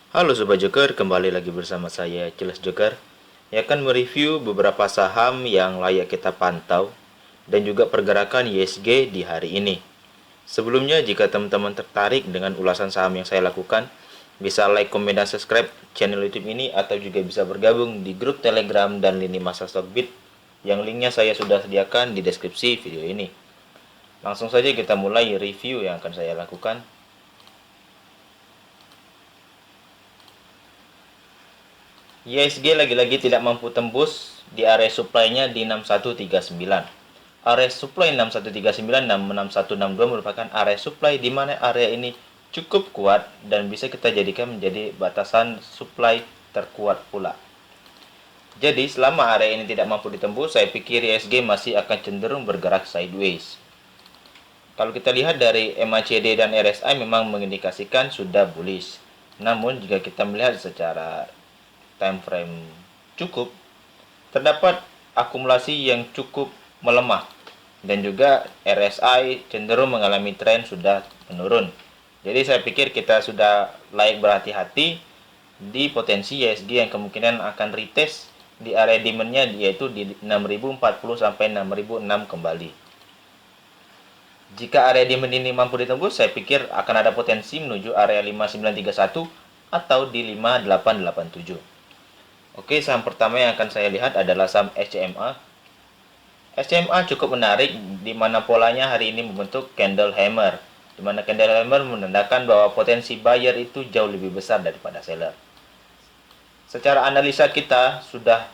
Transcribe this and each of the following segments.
Halo Sobat Joker, kembali lagi bersama saya Jelas Joker yang akan mereview beberapa saham yang layak kita pantau dan juga pergerakan ISG di hari ini. Sebelumnya, jika teman-teman tertarik dengan ulasan saham yang saya lakukan, bisa like, komen, dan subscribe channel YouTube ini atau juga bisa bergabung di grup Telegram dan lini masa Stockbit yang linknya saya sudah sediakan di deskripsi video ini. Langsung saja kita mulai review yang akan saya lakukan. ISG lagi-lagi tidak mampu tembus di area supply-nya di 6139. Area supply 6139 dan 6162 merupakan area supply di mana area ini cukup kuat dan bisa kita jadikan menjadi batasan supply terkuat pula. Jadi selama area ini tidak mampu ditembus, saya pikir ISG masih akan cenderung bergerak sideways. Kalau kita lihat dari MACD dan RSI memang mengindikasikan sudah bullish. Namun jika kita melihat secara time frame cukup, terdapat akumulasi yang cukup melemah dan juga RSI cenderung mengalami tren sudah menurun. Jadi saya pikir kita sudah layak berhati-hati di potensi ISG yang kemungkinan akan retest di area demand-nya yaitu di 6040 sampai 6006 kembali. Jika area demand ini mampu ditembus, saya pikir akan ada potensi menuju area 5931 atau di 5887. Oke, saham pertama yang akan saya lihat adalah saham SCMA. SCMA cukup menarik di mana polanya hari ini membentuk candle hammer, di mana candle hammer menandakan bahwa potensi buyer itu jauh lebih besar daripada seller. Secara analisa kita sudah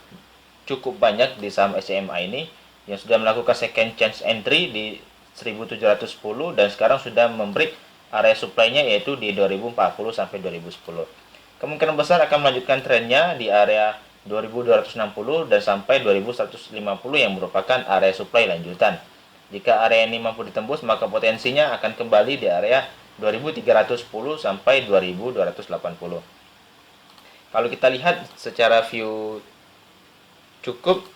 cukup banyak di saham SCMA ini yang sudah melakukan second chance entry di 1710 dan sekarang sudah membreak area supply-nya yaitu di 2040 sampai 2010. Kemungkinan besar akan melanjutkan trennya di area 2260 dan sampai 2150 yang merupakan area supply lanjutan. Jika area ini mampu ditembus, maka potensinya akan kembali di area 2310 sampai 2280. Kalau kita lihat secara view cukup,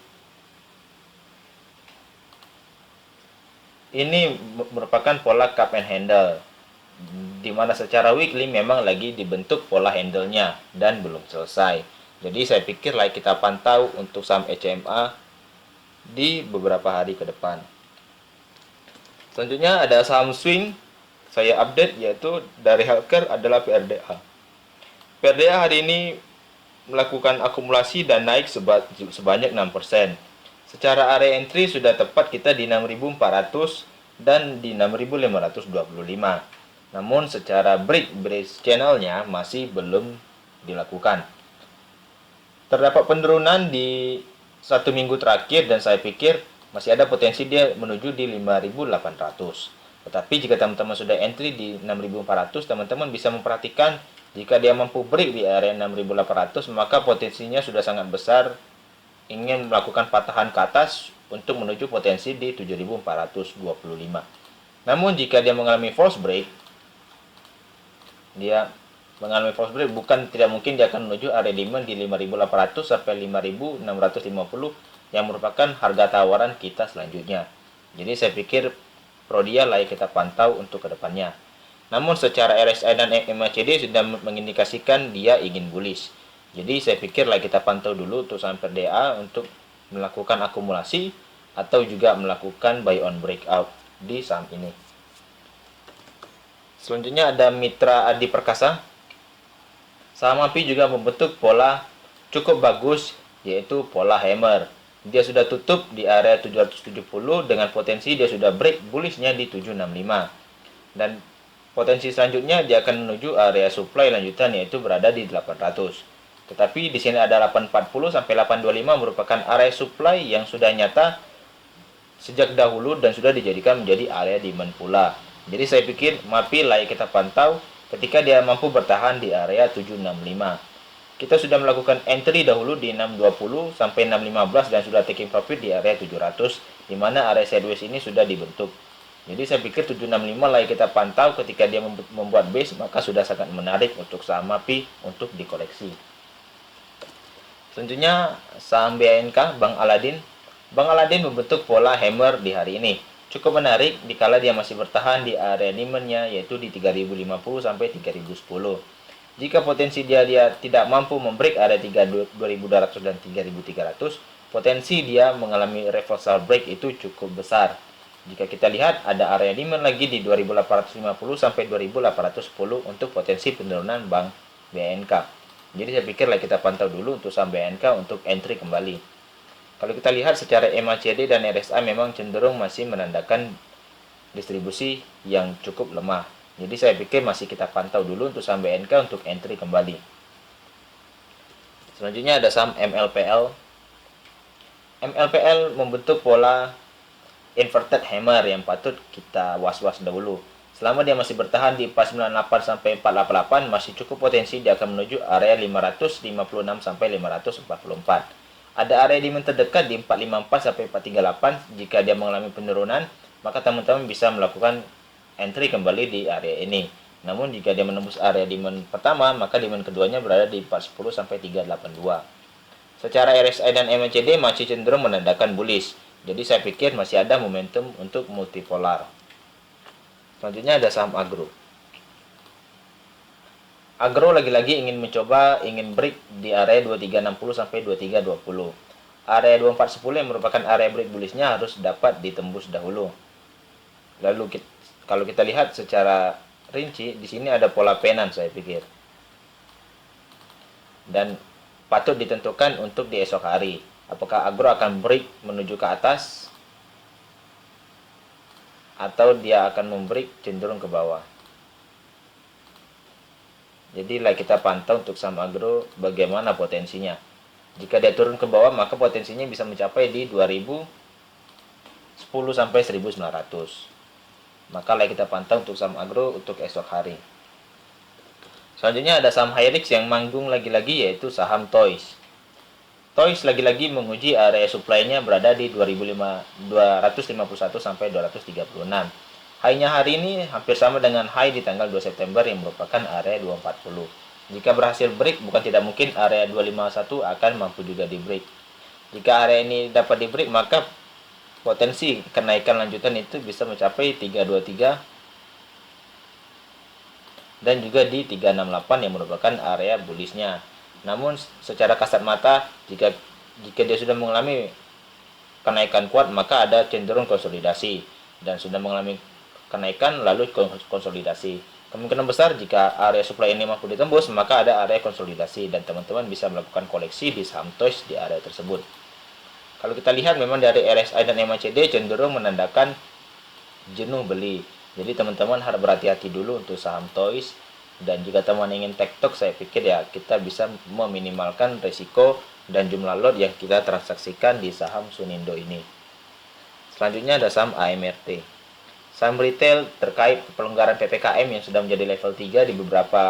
ini merupakan pola cup and handle, di mana secara weekly memang lagi dibentuk pola handle-nya dan belum selesai. Jadi saya pikir layak kita pantau untuk saham SCMA di beberapa hari ke depan. Selanjutnya ada saham swing saya update yaitu dari healthcare adalah PRDA. PRDA hari ini melakukan akumulasi dan naik sebanyak 6%. Secara area entry sudah tepat kita di 6400 dan di 6525. Namun secara break channelnya masih belum dilakukan. Terdapat penurunan di satu minggu terakhir dan saya pikir masih ada potensi dia menuju di 5800. Tetapi jika teman-teman sudah entry di 6400, teman-teman bisa memperhatikan jika dia mampu break di area 6800 maka potensinya sudah sangat besar ingin melakukan patahan ke atas untuk menuju potensi di 7425. Namun jika dia mengalami false break, bukan tidak mungkin dia akan menuju area demand di 5800 sampai 5650 yang merupakan harga tawaran kita selanjutnya. Jadi saya pikir Prodia layak kita pantau untuk kedepannya. Namun secara RSI dan MACD sudah mengindikasikan dia ingin bullish. Jadi saya pikir layak kita pantau dulu untuk saham PRDA untuk melakukan akumulasi atau juga melakukan buy on breakout di saham ini. Selanjutnya ada Mitra Adi Perkasa. Saham API juga membentuk pola cukup bagus yaitu pola hammer. Dia sudah tutup di area 770 dengan potensi dia sudah break bullishnya di 765. Dan potensi selanjutnya dia akan menuju area supply lanjutan yaitu berada di 800. Tetapi di sini ada 840 sampai 825 merupakan area supply yang sudah nyata sejak dahulu dan sudah dijadikan menjadi area demand pula. Jadi saya pikir MAPI layak kita pantau ketika dia mampu bertahan di area 765. Kita sudah melakukan entry dahulu di 620 sampai 615 dan sudah taking profit di area 700 di mana area sideways ini sudah dibentuk. Jadi saya pikir 765 layak kita pantau ketika dia membuat base maka sudah sangat menarik untuk saham MAPI untuk dikoleksi. Selanjutnya saham BANK Bank Aladin. Bank Aladin membentuk pola hammer di hari ini. Cukup menarik dikala dia masih bertahan di area demand-nya yaitu di 3050 sampai 3010. Jika potensi dia tidak mampu membreak area 3200 dan 3300, potensi dia mengalami reversal break itu cukup besar. Jika kita lihat ada area demand lagi di 2850 sampai 2810 untuk potensi penurunan Bank BNK. Jadi saya pikir kita pantau dulu untuk saham BNK untuk entry kembali. Kalau kita lihat secara MACD dan RSI memang cenderung masih menandakan distribusi yang cukup lemah. Jadi saya pikir masih kita pantau dulu untuk saham BNK untuk entry kembali. Selanjutnya ada saham MLPL. MLPL membentuk pola inverted hammer yang patut kita was-was dahulu. Selama dia masih bertahan di 498 sampai 488, masih cukup potensi dia akan menuju area 556 sampai 544. Ada area demand terdekat di 454 sampai 438. Jika dia mengalami penurunan, maka teman-teman bisa melakukan entry kembali di area ini. Namun jika dia menembus area demand pertama, maka demand keduanya berada di 410 sampai 382. Secara RSI dan MACD masih cenderung menandakan bullish. Jadi saya pikir masih ada momentum untuk multipolar. Selanjutnya ada saham agro. Agro lagi-lagi ingin break di area 2360 sampai 2320. Area 2410 yang merupakan area break bullishnya harus dapat ditembus dahulu. Lalu kalau kita lihat secara rinci, di sini ada pola penan saya pikir. Dan patut ditentukan untuk di esok hari. Apakah agro akan break menuju ke atas atau dia akan membreak cenderung ke bawah. Jadi kita pantau untuk saham agro bagaimana potensinya. Jika dia turun ke bawah, maka potensinya bisa mencapai di 2010 sampai 1900. Maka kita pantau untuk saham agro untuk esok hari. Selanjutnya ada saham Hyrix yang manggung lagi-lagi, yaitu saham Toys. Toys lagi-lagi menguji area supply-nya berada di 251 sampai 236. High-nya hari ini hampir sama dengan high di tanggal 2 September yang merupakan area 240. Jika berhasil break, bukan tidak mungkin area 251 akan mampu juga di break. Jika area ini dapat di break, maka potensi kenaikan lanjutan itu bisa mencapai 323 dan juga di 368 yang merupakan area bullishnya. Namun secara kasat mata, jika dia sudah mengalami kenaikan kuat, maka ada cenderung konsolidasi, dan sudah mengalami kenaikan lalu konsolidasi. Kemungkinan besar jika area supply ini mampu ditembus, maka ada area konsolidasi dan teman-teman bisa melakukan koleksi di saham Toys di area tersebut. Kalau kita lihat memang dari RSI dan MACD cenderung menandakan jenuh beli. Jadi teman-teman harus berhati-hati dulu untuk saham Toys, dan jika teman ingin tektok, saya pikir kita bisa meminimalkan risiko dan jumlah lot yang kita transaksikan di saham Sunindo ini. Selanjutnya ada saham AMRT. Saham retail terkait pelonggaran PPKM yang sudah menjadi level 3 di beberapa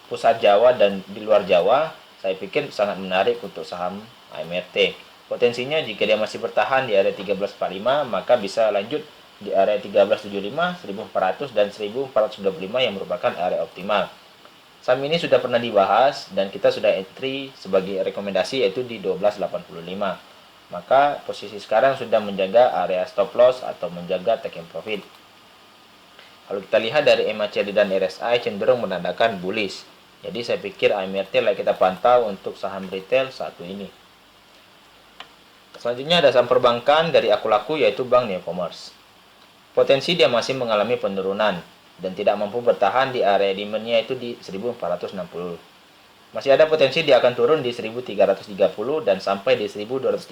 pusat Jawa dan di luar Jawa, saya pikir sangat menarik untuk saham AMRT. Potensinya jika dia masih bertahan di area 1345, maka bisa lanjut di area 1375, 1400 dan 1425 yang merupakan area optimal. Saham ini sudah pernah dibahas dan kita sudah entry sebagai rekomendasi, yaitu di 1285. Maka posisi sekarang sudah menjaga area stop loss atau menjaga take profit. Kalau kita lihat dari MACD dan RSI cenderung menandakan bullish. Jadi saya pikir AMRT kita pantau untuk saham retail satu ini. Selanjutnya ada saham perbankan dari aku laku, yaitu Bank Neocommerce. Potensi dia masih mengalami penurunan dan tidak mampu bertahan di area demand-nya itu di 1460. Masih ada potensi dia akan turun di 1330 dan sampai di 1235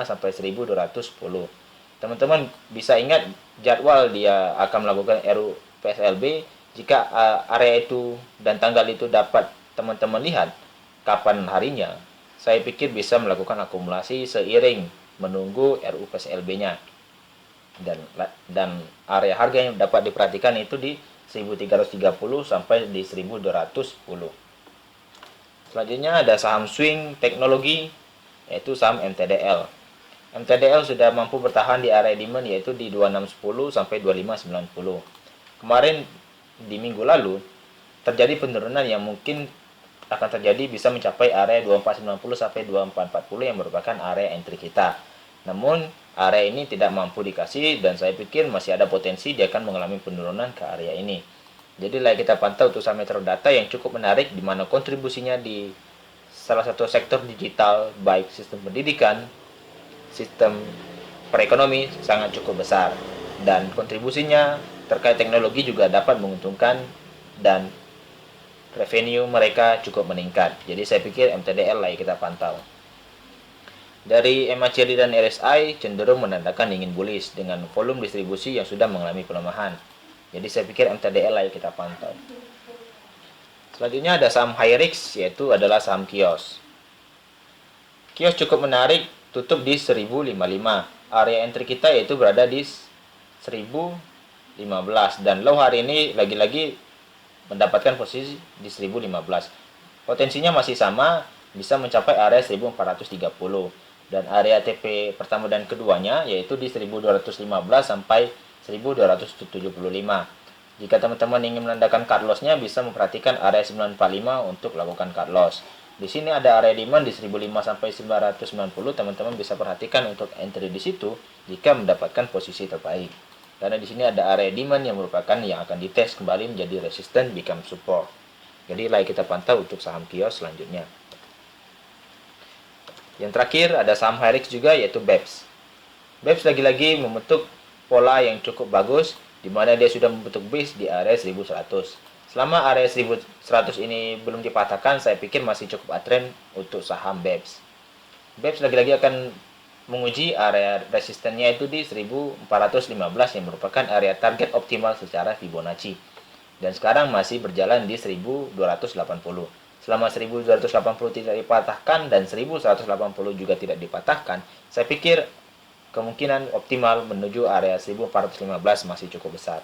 sampai 1210. Teman-teman bisa ingat jadwal dia akan melakukan RU PSLB. Jika area itu dan tanggal itu dapat teman-teman lihat kapan harinya, saya pikir bisa melakukan akumulasi seiring menunggu RU PSLB-nya. Dan area harga yang dapat diperhatikan itu di 1330 sampai di 1210. Selanjutnya ada saham swing teknologi, yaitu saham MTDL. MTDL sudah mampu bertahan di area demand, yaitu di 2610 sampai 2590. Kemarin di minggu lalu terjadi penurunan yang mungkin akan terjadi, bisa mencapai area 2490 sampai 2440 yang merupakan area entry kita. Namun area ini tidak mampu dikasih dan saya pikir masih ada potensi dia akan mengalami penurunan ke area ini. Jadi layak kita pantau untuk saham Metrodata yang cukup menarik, di mana kontribusinya di salah satu sektor digital, baik sistem pendidikan, sistem perekonomi sangat cukup besar. Dan kontribusinya terkait teknologi juga dapat menguntungkan dan revenue mereka cukup meningkat. Jadi saya pikir MTDL layak kita pantau. Dari MACD dan RSI cenderung menandakan ingin bullish dengan volume distribusi yang sudah mengalami pelemahan. Jadi saya pikir MTDL layak kita pantau. Selanjutnya ada saham high risk, yaitu adalah saham kios. Kios cukup menarik, tutup di 1055. Area entry kita yaitu berada di 1015 dan low hari ini lagi-lagi mendapatkan posisi di 1015. Potensinya masih sama, bisa mencapai area 1430 dan area TP pertama dan keduanya yaitu di 1215 sampai 1275. Jika teman-teman ingin menandakan cut loss-nya, bisa memperhatikan area 945 untuk lakukan cut loss. Di sini ada area demand di 1005 sampai 990, teman-teman bisa perhatikan untuk entry di situ jika mendapatkan posisi terbaik. Karena di sini ada area demand yang merupakan yang akan dites kembali menjadi resistance become support. Jadi layak kita pantau untuk saham kios selanjutnya. Yang terakhir ada saham high risk juga, yaitu BEPS. BEPS lagi-lagi membentuk pola yang cukup bagus, di mana dia sudah membentuk base di area 1100. Selama area 1100 ini belum dipatahkan, saya pikir masih cukup uptrend untuk saham BEPS. BEPS lagi-lagi akan menguji area resistennya itu di 1415 yang merupakan area target optimal secara Fibonacci. Dan sekarang masih berjalan di 1280. Selama 1280 tidak dipatahkan dan 1180 juga tidak dipatahkan, saya pikir kemungkinan optimal menuju area 1415 masih cukup besar.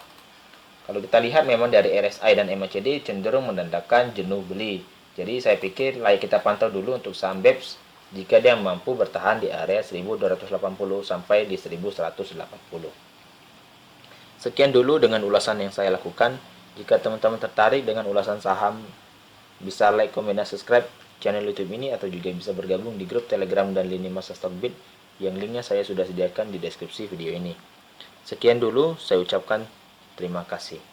Kalau kita lihat memang dari RSI dan MACD cenderung menandakan jenuh beli. Jadi saya pikir layak kita pantau dulu untuk saham BEPS jika dia mampu bertahan di area 1280 sampai di 1180. Sekian dulu dengan ulasan yang saya lakukan. Jika teman-teman tertarik dengan ulasan saham, bisa like, komen, dan subscribe channel YouTube ini, atau juga bisa bergabung di grup Telegram dan lini masa Stockbit yang linknya saya sudah sediakan di deskripsi video ini. Sekian dulu, saya ucapkan terima kasih.